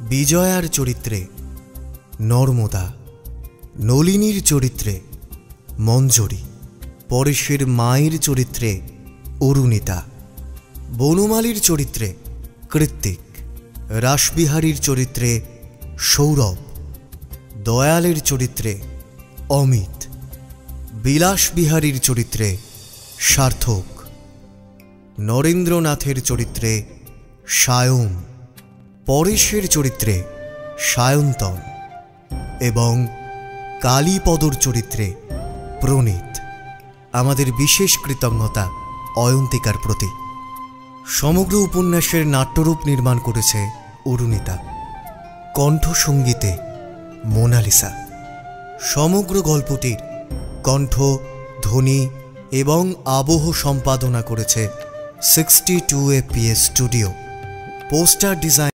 বিজয়ার চরিত্রে নর্মদা, নলিনীর চরিত্রে মঞ্জরি, পরেশের মায়ের চরিত্রে অরুণিতা, বনমালীর চরিত্রে কৃত্তিক, রাসবিহারীর চরিত্রে সৌরভ, দয়ালের চরিত্রে অমিত, বিলাসবিহারীর চরিত্রে সার্থক, নরেন্দ্রনাথের চরিত্রে সায়ন, পরেশের চরিত্রে সায়ন্তন এবং কালীপদর চরিত্রে প্রণীত। আমাদের বিশেষ কৃতজ্ঞতা অয়ন্তিকার প্রতি। সমগ্র উপন্যাসের নাট্যরূপ নির্মাণ করেছে অরুণিতা, কণ্ঠসঙ্গীতে মোনালিসা। সমগ্র গল্পটির কণ্ঠ, ধ্বনি এবং আবহ সম্পাদনা করেছে 62 APS স্টুডিও। Poster design